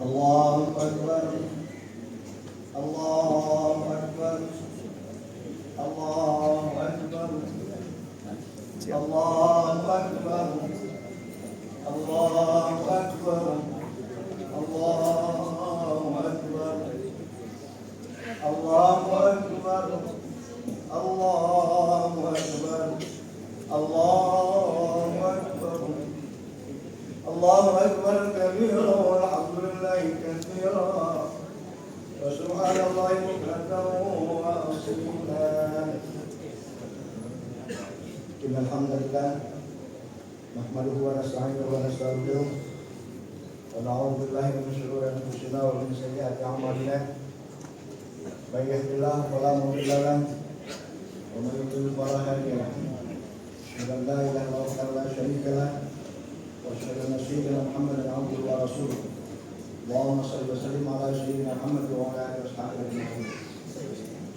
Allahu Akbar. Allahu Akbar. Allahu Akbar. Allahu Akbar. Allahu Akbar. Allahu Akbar. Allahu Akbar. Allahu Akbar. Allahu Akbar. Allahu Akbar kabira walhamdulillahi katsira wa subhanallahi bukratan wa asila. Innal hamdalillah nahmaduhu wa nasta'inuhu wa nastaghfiruh wa na'udzu billahi min shururi anfusina wa min sayyiati a'malina. May yahdihillahu fala mudilla lahu wa may yudlil fala hadiya lahu. Asyhadu an la ilaha illallah wahdahu la syarika lahu wa asyhadu anna sayyidina Muhammadan abduhu wa rasuluh. Allahumma shalli wa sallim ala sayyidina Muhammad wa ala alihi washabihi ajma'in.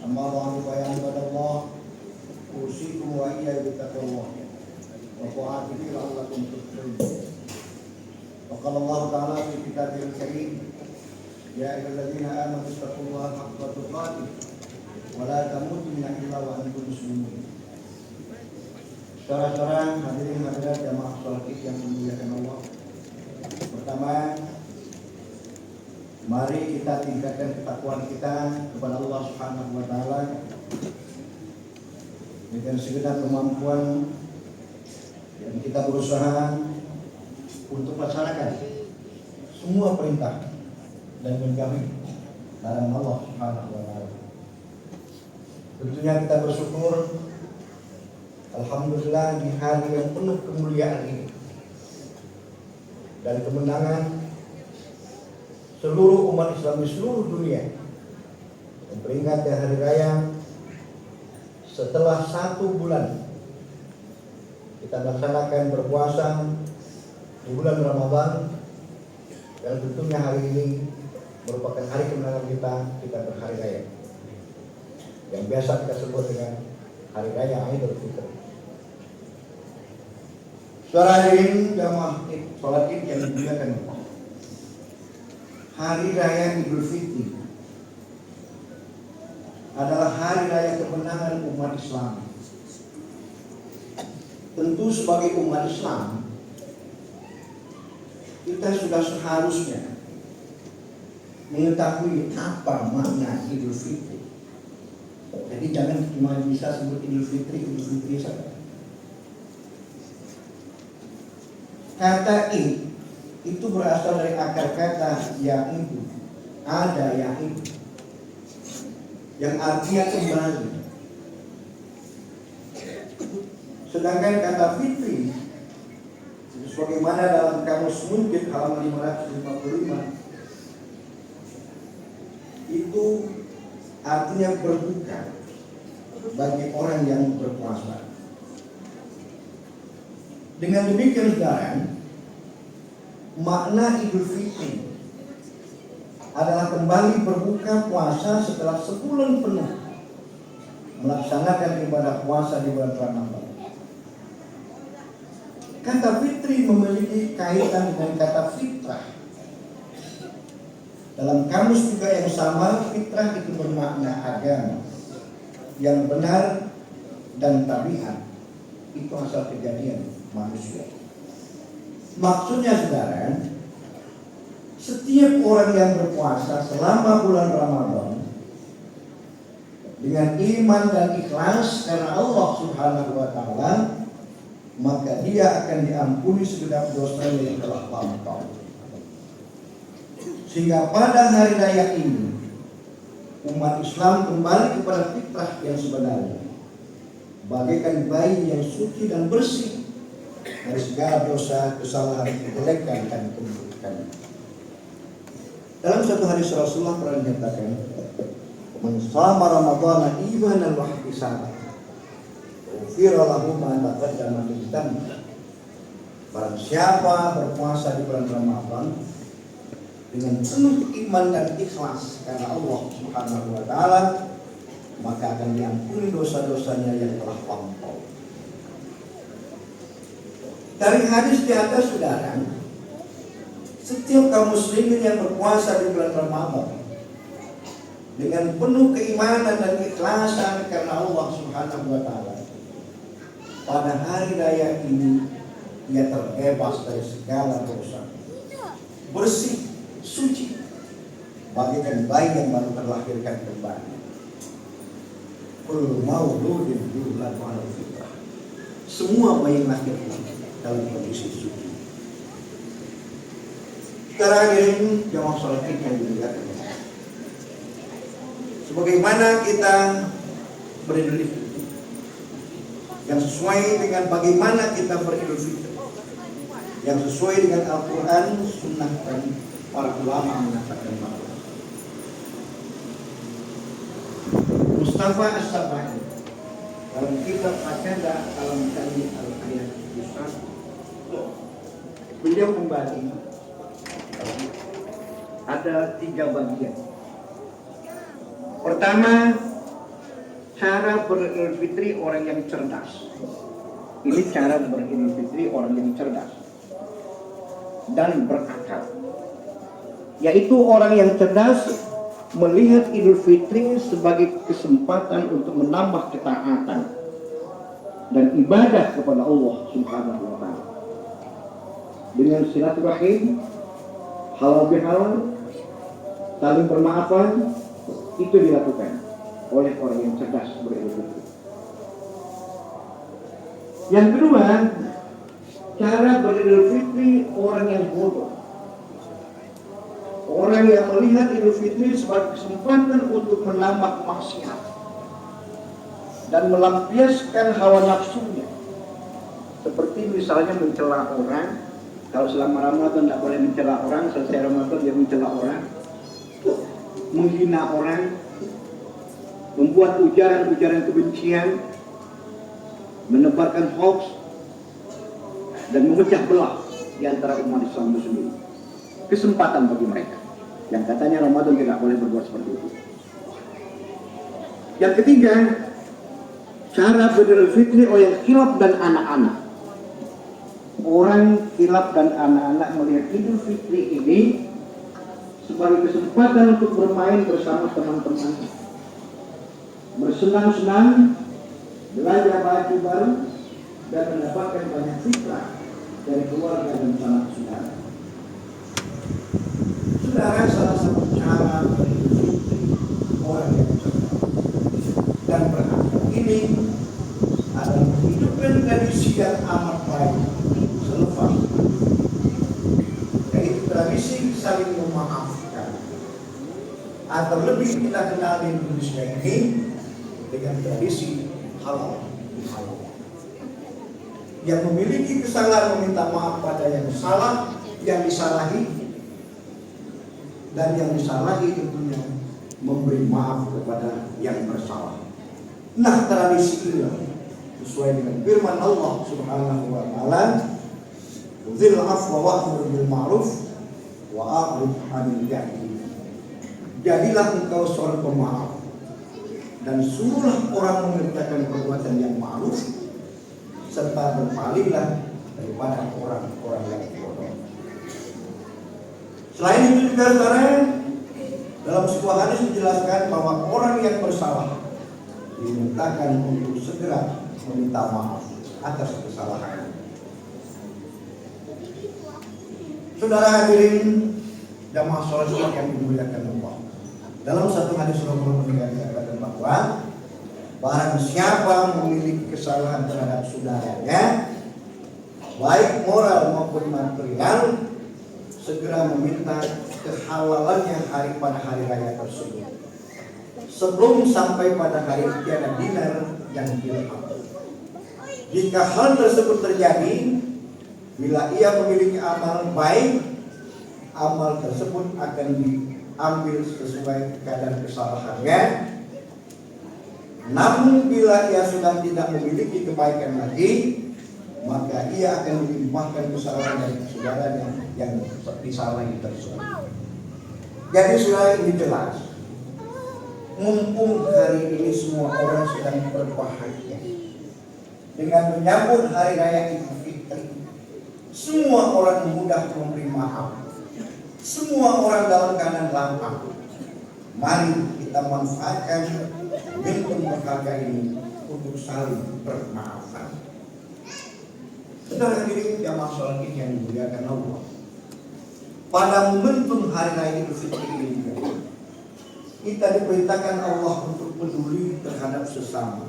Amma ba'du fa ya ibadallah, usikum wa iyyakum bittaqwallah wa ta'atihi la'allakum tuflihun. Wa qala Allah ta'ala fi kitabihil karim, ya ayyuhalladzina amanu taqullaha haqqa tuqatih wa la tamutunna illa wa antum muslimun. Saudara-saudara hadirin hadirat jamaah salat Id yang dimuliakan Allah. Pertama, mari kita tingkatkan ketakwaan kita kepada Allah Subhanahu wa taala dengan segenap kemampuan, dan kita berusaha untuk melaksanakan semua perintah dan menjauhi larangan Allah Subhanahu wa taala. Tentunya kita bersyukur, alhamdulillah, di hari yang penuh kemuliaan ini dan kemenangan seluruh umat Islam di seluruh dunia memperingati hari raya setelah 1 bulan kita melaksanakan berpuasa di bulan Ramadan, dan tentunya hari ini merupakan hari kemenangan kita berhari raya yang biasa kita sebut dengan hari raya Idul Fitri. Saudara hadirin jamaah salat Id yang dimuliakan Allah, hari raya Idul Fitri adalah hari raya kemenangan umat Islam. Tentu sebagai umat Islam kita sudah seharusnya mengetahui apa makna Idul Fitri. Jadi jangan cuma bisa sebut Idul Fitri saja. Kata Id itu berasal dari akar kata ya'idu, ada ya'idu, yang artinya kembali. Sedangkan kata fitri, sebagaimana dalam kamus Munjid halaman 555, itu artinya berbuka bagi orang yang berpuasa. Dengan demikian saudara, makna Idul Fitri adalah kembali berbuka puasa setelah sebulan penuh melaksanakan ibadah puasa di bulan Ramadan. Kata fitri memiliki kaitan dengan kata fitrah. Dalam kamus juga yang sama, fitrah itu bermakna agama yang benar, dan tabiat itu asal kejadian manusia. Maksudnya saudara, setiap orang yang berpuasa selama bulan Ramadan dengan iman dan ikhlas karena Allah Subhanahu wa taala, maka dia akan diampuni segenap dosanya yang telah lampau. Sehingga pada hari raya ini umat Islam kembali kepada fitrah yang sebenarnya, bagaikan bayi yang suci dan bersih dari segala dosa, kesalahan, kejelekan dan keburukan. Dalam satu hadis Rasulullah pernah dinyatakan, "Man shama Ramadhana imanan wa ihtisaban, ghufira lahu ma taqaddama min dhanbi." Barang siapa berpuasa di bulan Ramadan dengan penuh iman dan ikhlas karena Allah Subhanahu wa taala, maka akan diampuni dosa-dosanya yang telah lampau. Dari hadis di atas saudara, Setiap kaum muslimin yang berpuasa di bulan Ramadan dengan penuh keimanan dan keikhlasan karena Allah Subhanahu wa taala, pada hari raya ini ia terbebas dari segala dosa, bersih, suci, bagaikan bayi yang baru terlahirkan kembali. Kullu mauludin yuladu 'alal fitrah. Semua bayi lahir dalam kondisi suci. Sekarang ini jamaah sholat Id yang dimuliakan, sebagaimana kita beridul fitri yang sesuai dengan bagaimana kita beridul fitri, yang sesuai dengan Al-Quran, Sunnah dan para ulama mengatakan bahwa Mustafa As-Sabai dalam kitab Ajadah dalam kali Al-Ayat Ustaz, beliau kembali ada 3 bagian. Pertama, cara beridul fitri orang yang cerdas. Ini cara beridul fitri orang yang cerdas dan berakal, yaitu orang yang cerdas melihat Idul Fitri sebagai kesempatan untuk menambah ketaatan dan ibadah kepada Allah Subhanahu wa taala dengan silaturahim, halal bihalal, saling bermaafan. Itu dilakukan oleh orang yang cerdas beridul fitri. Yang kedua, cara beridul fitri orang yang bodoh, orang yang melihat Idul Fitri sebagai kesempatan untuk menambah maksiat dan melampiaskan hawa nafsunya, seperti misalnya mencela orang. Kalau selama Ramadan tidak boleh mencela orang, selesai Ramadan dia mencela orang, menghina orang, membuat ujaran-ujaran kebencian, menebarkan hoax, dan memecah belah di antara umat Islam itu sendiri. Kesempatan bagi mereka yang katanya Ramadan tidak boleh berbuat seperti itu. Yang ketiga, cara beridul fitri oleh khilaf dan anak-anak. Orang khilaf dan anak-anak melihat Idul Fitri ini sebagai kesempatan untuk bermain bersama teman-teman, bersenang-senang, belanja baju baru, dan mendapatkan banyak fitrah dari keluarga dan sanak saudara. Saudara, salah satu cara beridul fitri orang yang cerdas dan berakal ini adalah menghidupkan tradisi yang amat baik selepas, yaitu tradisi saling memaafkan, atau lebih kita kenal di Indonesia ini dengan tradisi halal bihalal, yang memiliki kesalahan meminta maaf pada yang salah, yang disalahi, dan yang disalahi tentunya memberi maaf kepada yang bersalah. Nah, tradisi ini sesuai dengan firman Allah Subhanahu wa taala, "Dzil afwa wa'mur bil ma'ruf wa a'rid 'anil jahilin." Jadilah engkau seorang pemaaf dan suruhlah orang mengerjakan perbuatan yang ma'ruf, serta berpalinglah daripada orang-orang yang bodoh. Selain itu juga saudara, dalam sebuah hadis dijelaskan bahwa orang yang bersalah dimintakan untuk segera meminta maaf atas kesalahan. Saudara hadirin jamaah sholat yang dimuliakan Allah, dalam satu hadis Rasulullah dikatakan bahwa barang siapa memiliki kesalahan terhadap saudaranya, baik moral maupun material, segera meminta kehalalannya pada hari raya tersebut, sebelum sampai pada hari tiada dinar dan dirham. Jika hal tersebut terjadi, bila ia memiliki amal baik, amal tersebut akan diambil sesuai kadar kesalahannya. Namun bila ia sudah tidak memiliki kebaikan lagi, maka ia akan dilimpahkan kesalahan dari saudaranya yang disalahi tersebut. Jadi saudara, ini jelas, mumpung hari ini semua orang sedang berbahagia dengan menyambut hari raya Idul Fitri, semua orang mudah memberi maaf, semua orang dalam keadaan lapar. Mari kita manfaatkan momentum berharga ini untuk saling bermaafan. Saudara hadirin jamaah sholat Id yang dimuliakan Allah, pada momentum hari raya Idul Fitri ini kita diperintahkan Allah untuk peduli terhadap sesama,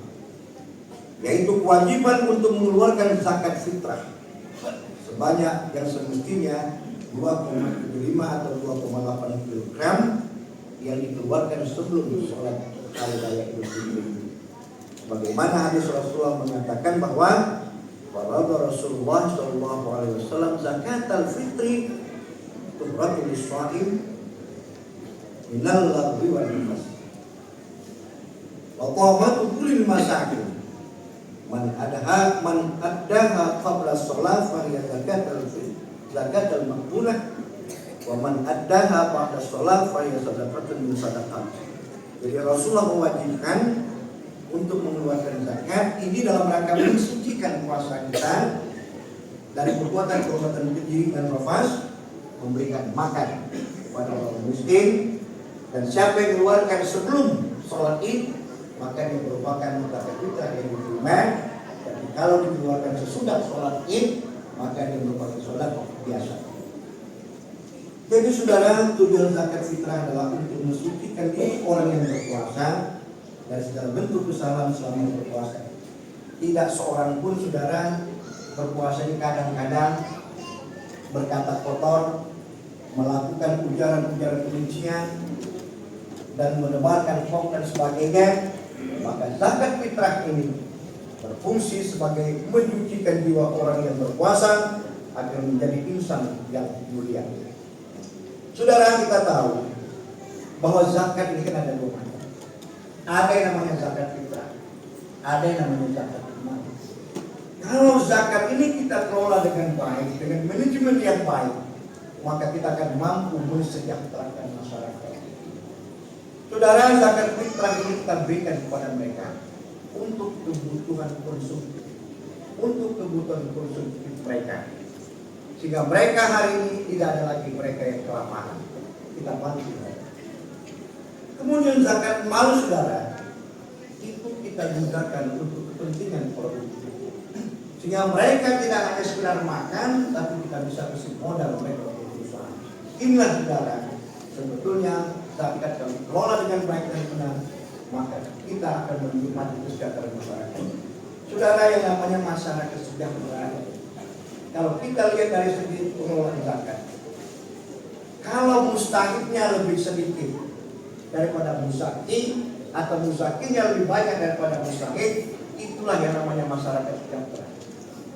yaitu kewajiban untuk mengeluarkan zakat fitrah sebanyak yang semestinya 2,75 atau 2,8 kg yang dikeluarkan sebelum sholat hari raya Idul Fitri. Bagaimana hadis Rasulullah mengatakan bahwa farada Rasulullah sallallahu alaihi wasallam zakatal fitri tuhratul shaim minal lagwi wal nifas wa qamatu kulli masakin man addaha qabla shalah fa hiya zakatul fitri zakatul maqbulah wa man addaha ba'da shalah fa hiya sadaqatun min sadaqat. Jadi Rasulullah mewajibkan untuk mengeluarkan zakat ini dalam rangka mensucikan puasa kita dari perbuatan-perbuatan keji dan nafas, memberikan makan kepada orang miskin, dan siapa yang mengeluarkan sebelum sholat Id maka dia merupakan zakat fitrah yang diterima. Dan kalau dikeluarkan sesudah sholat Id maka dia merupakan sholat biasa. Jadi saudara, tujuan zakat fitrah adalah untuk mensucikan diri orang yang berpuasa dari segala bentuk kesalahan selama berpuasa. Tidak seorang pun saudara berpuasa ini kadang-kadang berkata kotor, melakukan ujaran-ujaran kebencian, dan menebarkan hoax dan sebagainya. Maka zakat fitrah ini berfungsi sebagai menyucikan jiwa orang yang berpuasa agar menjadi insan yang mulia. Saudara, kita tahu bahwa zakat ini kan ada dua macam. Ada yang namanya zakat fitrah, ada yang namanya zakat mal. Kalau zakat ini kita kelola dengan baik, dengan manajemen yang baik, maka kita akan mampu mensejahterakan masyarakat. Saudara, zakat fitrah ini kita berikan kepada mereka untuk kebutuhan konsumtif, mereka, sehingga mereka hari ini tidak ada lagi mereka yang kelaparan. Kita bantu mereka. Kemudian zakat mal, saudara, itu kita gunakan untuk kepentingan produktif, sehingga mereka tidak hanya sekedar makan, tapi kita bisa kasih modal mereka untuk berusaha. Inilah saudara, sebetulnya zakat kalau dikelola dengan baik dan benar, maka kita akan menikmati kesejahteraan masyarakat. Saudara, yang namanya masyarakat sejahtera, kalau kita lihat dari segi pengelolaan zakat, kalau mustahiknya lebih sedikit daripada musaki, atau musakinya lebih banyak daripada mustahik, itulah yang namanya masyarakat sejahtera.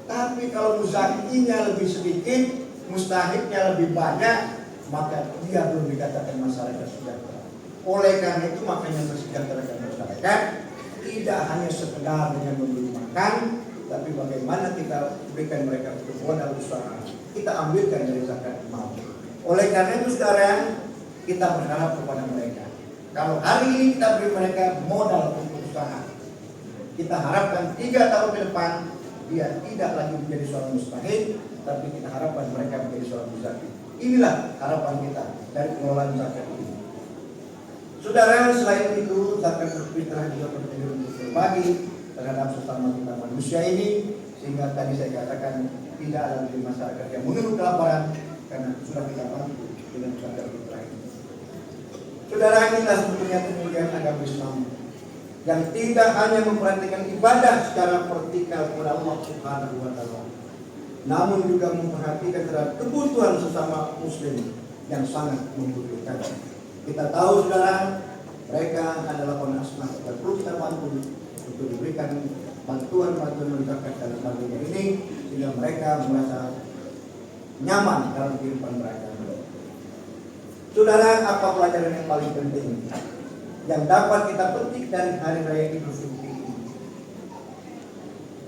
Tapi kalau musakinya lebih sedikit, mustahiknya lebih banyak, maka dia belum dikatakan masyarakat sejahtera. Oleh karena itu makanya mensejahterakan masyarakat tidak hanya sekedar dengan memberi makan, tapi bagaimana kita berikan mereka untuk modal usaha, kita ambilkan dari zakat mal. Oleh karena itu saudara, kita berharap kepada mereka, kalau hari ini kita beri mereka modal untuk usaha, kita harapkan 3 tahun ke depan dia tidak lagi menjadi seorang mustahik, tapi kita harapkan mereka menjadi seorang mustahik. Inilah harapan kita dari pengelolaan zakat ini. Saudara, selain itu zakat fitrah juga penting untuk berbagi terhadap sesama kita manusia ini, sehingga tadi saya katakan tidak ada di masyarakat yang mengeluh kelaparan karena sudah kita bantu dengan zakat fitrah ini. Saudara, inilah sebetulnya kemuliaan agama Islam yang tidak hanya memperhatikan ibadah secara vertikal kepada Allah Subhanahu wa taala, namun juga memperhatikan terhadap kebutuhan sesama muslim yang sangat membutuhkan. Kita tahu saudara, mereka adalah penasnah yang perlu kita bantu untuk diberikan bantuan zakat dan sebagainya ini, sehingga mereka merasa nyaman dalam kehidupan mereka. Saudara, apa pelajaran yang paling penting yang dapat kita petik dari hari raya Idul Fitri ini?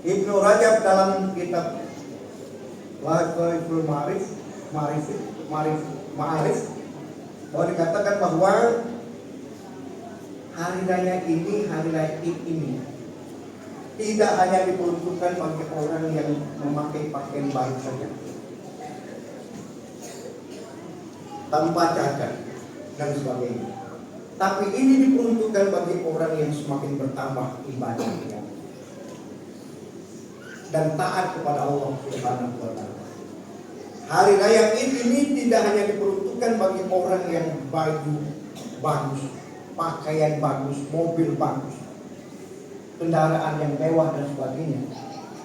Ibnu Rajab dalam kitab Laiful Ma'arif bahwa dikatakan bahwa hari raya ini, hari raya Id ini tidak hanya diperuntukkan bagi orang yang memakai pakaian baru saja, tanpa cacat dan sebagainya. Tapi ini diperuntukkan bagi orang yang semakin bertambah ibadahnya dan taat kepada Allah Subhanahu wa Ta'ala. Hari raya Id ini tidak hanya diperuntukkan bagi orang yang baju bagus, pakaian bagus, mobil bagus, kendaraan yang mewah dan sebagainya.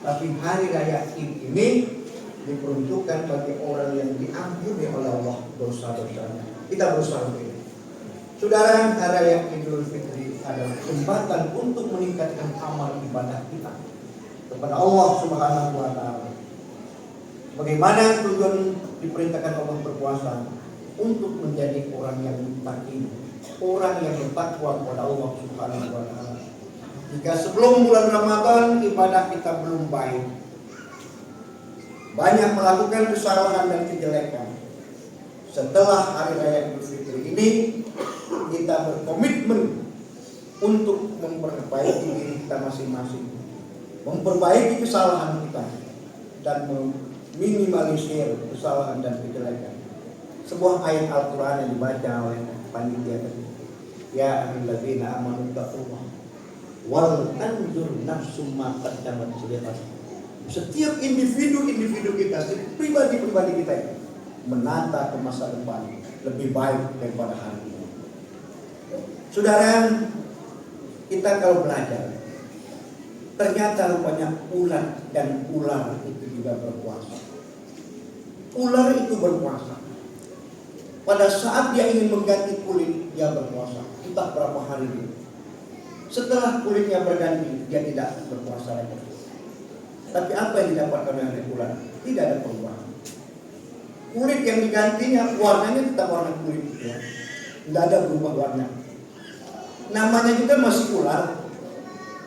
Tapi hari raya Id ini diperuntukkan bagi orang yang diampuni oleh Allah dosa-dosanya. Kita berusaha untuk ini. Saudara, hari raya Idul Fitri adalah kesempatan untuk meningkatkan amal ibadah kita kepada Allah Subhanahu wa Ta'ala. Bagaimana tujuan diperintahkan Allah berpuasa? Untuk menjadi orang yang muttaqin, orang yang bertakwa kepada Allah Subhanahu wa Ta'ala. Jika sebelum bulan Ramadan ibadah kita belum baik, banyak melakukan kesalahan dan kejelekan, setelah hari raya Idul Fitri ini kita berkomitmen untuk memperbaiki diri kita masing-masing, memperbaiki kesalahan kita dan meminimalisir kesalahan dan kejelekan. Sebuah ayat Al-Quran yang dibaca oleh panitia tadi, ya ayyuhalladzina amanu taqullah wal tanzur nafsum ma qaddamat lighad. Setiap individu kita, setiap pribadi kita itu menata ke masa depan lebih baik daripada hari ini. Saudara, kita kalau belajar, ternyata rupanya ular dan ular itu juga berpuasa. Ular itu berpuasa. Pada saat dia ingin mengganti kulit, dia berpuasa. Entah berapa hari itu. Setelah kulitnya berganti, dia tidak berpuasa lagi. Tapi apa yang didapatkan oleh ular? Tidak ada perubahan. Kulit yang digantinya, warnanya tetap warna kulit itu ya. Tidak ada berubah warna. Namanya juga masih ular,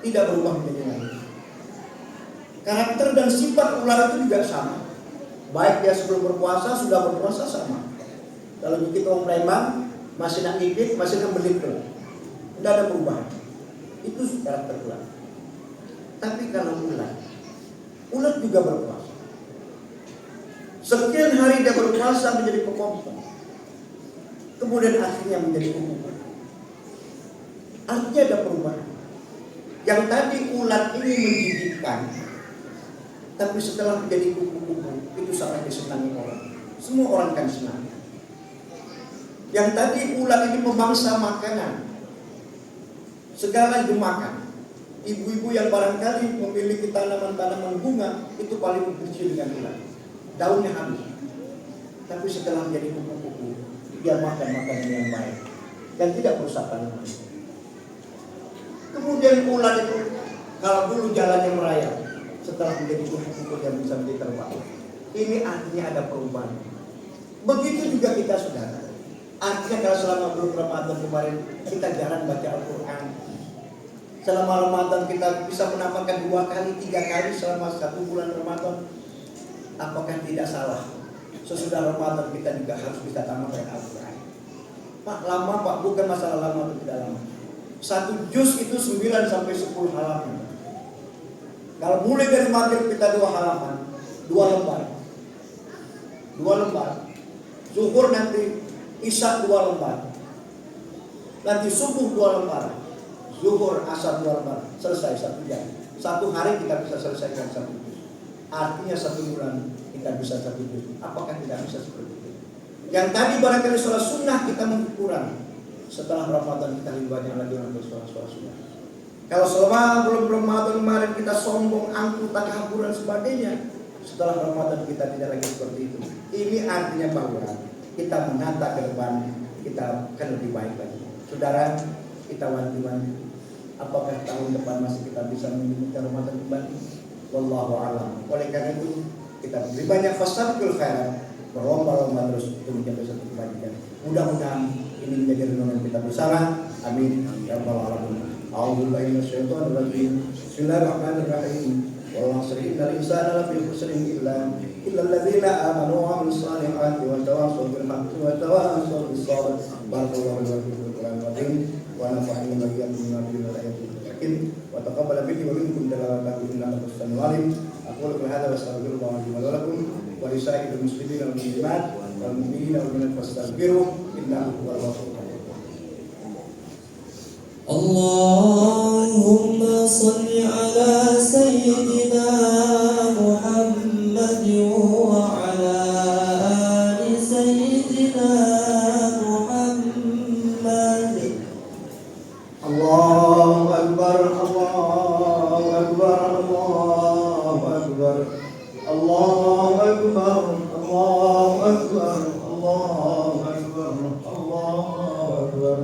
tidak berubah menjadi lain. Karakter dan sifat ular itu juga sama. Baik dia sebelum berpuasa, sudah berpuasa sama. Kalau kita orang preman, masih nak gigit, masih nak belit tuh. Tidak ada perubahan. Itu karakter ular. Tapi kalau ular juga berpuasa. Sekian hari dia berpuasa menjadi kepompong. Kemudian akhirnya menjadi kuku. Artinya ada perubahan. Yang tadi ular ini menjijikkan, tapi setelah menjadi kuku-kuku, itu sangat disenangi orang. Semua orang kan senang. Yang tadi ular ini memangsa makanan, segala dimakan. Ibu-ibu yang barangkali memiliki tanaman-tanaman bunga, itu paling benci dengan ular. Daunnya habis. Tapi setelah menjadi kupu-kupu, dia makan makanan yang baik dan tidak merusak tanaman. Kemudian ular itu, kalau dulu jalannya merayap, setelah menjadi kupu-kupu yang bisa menjadi terbang. Ini artinya ada perubahan. Begitu juga kita, saudara. Artinya kalau selama bulan Ramadan kemarin kita jarang baca Al-Quran. Selama Ramadan kita bisa menampakkan 2 kali, 3 kali selama 1 bulan Ramadan. Apakah tidak salah? Sesudah Ramadan kita juga harus bisa tamatkan Al-Quran. Pak, lama Pak, bukan masalah lama atau tidak lama. 1 juz itu 9 sampai 10 halaman. Kalau mulai dari maghrib kita 2 halaman, 2 lembar. 2 lembar. Zuhur nanti, Isya 2 lembar. Nanti subuh 2 lembar. Zuhur, asar 2 lembar. Selesai 1 jam. 1 hari kita bisa selesaikan 1 juz. Artinya 1 bulan kita bisa 1 juz. Apakah tidak bisa seperti itu? Yang tadi barangkali sholat sunnah kita mungkin kurang. Setelah Ramadan kita lebih banyak lagi untuk sholat sunnah. Kalau selama belum Ramadan kemarin kita sombong, angkuh, takabur dan sebagainya, setelah Ramadan kita tidak lagi seperti itu. Ini artinya bahwa kita menata ke depan, kita akan lebih baik lagi. Saudara, kita wanti-wanti, apakah tahun depan masih kita bisa menyebutkan Ramadan kembali? Wallahu a'lam. Oleh karena itu, kita lebih banyak fastabiqul khairat, berlomba-lomba terus untuk mencapai satu kebaikan. Mudah-mudahan ini menjadi renungan kita bersama. Amin ya rabbal alamin. A'udzubillahi minasyaitonir rajim. Bismillahirrahmanirrahim. Wal 'asri innal insana lafi khusrin illa alladzina amanu wa 'amilus solihati wa tawassaw bil haqqi wa tawassaw bis sabr. Barakallahu wa fiikum Qur'an azim wa nafa'ani wa iyyakum bima fihi wa taqabbal minni wa minkum tilawatahu innaka antas samiul alim. Aqulu hadza wa astaghfirullah li wa lakum. ولسائر المسلمين والمسلمات والمؤمنين والمؤمنات فاستغفروه إنه هو الغفور الرحيم. اللهم صل على سيدنا محمد وعلى آل سيدنا محمد. الله أكبر الله أكبر الله أكبر الله أكبر الله أكبر الله أكبر الله أكبر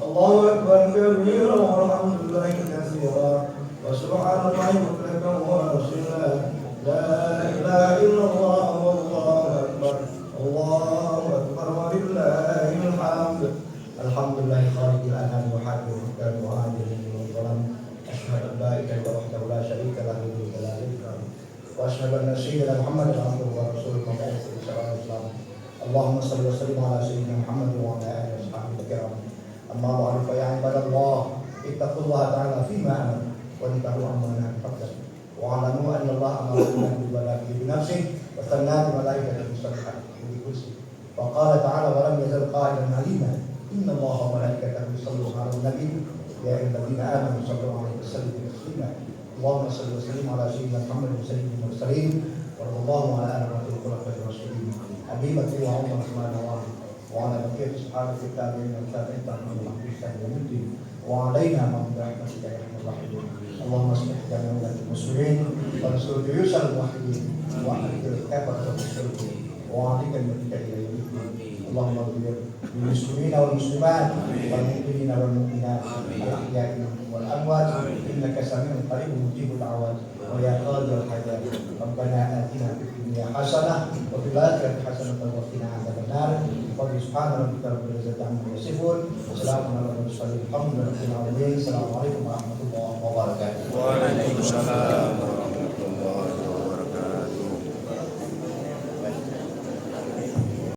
الله أكبر كبيرا والحمد لله كثيرا وسبحان الله بكرة وأصيلا لا إله إلا الله والله أكبر الله أكبر ولله الحمد. الحمد لله خالق الأنام وحاكم الحكام وعادل والظلم. أشهد أن لا إله إلا وحده لا شريك له الملك لا الإكرام وأشهد أن سيدنا محمدا عبده ورسوله المبعوث بشرع الإسلام. اللهم صل وسلم على سيدنا محمد وعلى آله وصحبه الكرام. أما بعد فيا عباد الله اتقوا الله تعالى فيما أمر وانتهوا عما نهى عنه واعلموا أن الله أمرنا بالبلاغ بنفسه وثنى بملائكته بسبحه وبكرسه وقال تعالى ولم يزل قائلا عليما إن الله وملائكته يصلون على النبي يا أيها الذين آمنوا صلوا عليه وسلموا تسليما. اللهم صل وسلم على سيدنا محمد سيد المرسلين وارض اللهم على آل بيته الخلفاء الراشدين أبي بكر وعمر وعثمان وعلى بقية أصحابه التابعين والتابعين تابعين بإحسان إلى يوم الدين وعلينا من برحمتك يا أرحم الراحمين. اللهم اصلح جميع ولاة المسلمين وانصر جيوش الموحدين وأحرق الكافة والمشركين وأعطيك الملك إلى يوم الدين. اللهم اغفر للمسلمين والمسلمات والمؤمنين والمؤمنات الأحياء منهم والأموات إنك سميع قريب مجيب الدعوات ويا قاضي الحاجات. ربنا آتنا في الدنيا حسنة وفي الآخرة حسنة وقنا عذاب النار. سبحان ربك رب العزة عما يصفون وسلام على المرسلين الحمد لله رب العالمين. السلام عليكم ورحمة الله وبركاته. Waalaikumsalam.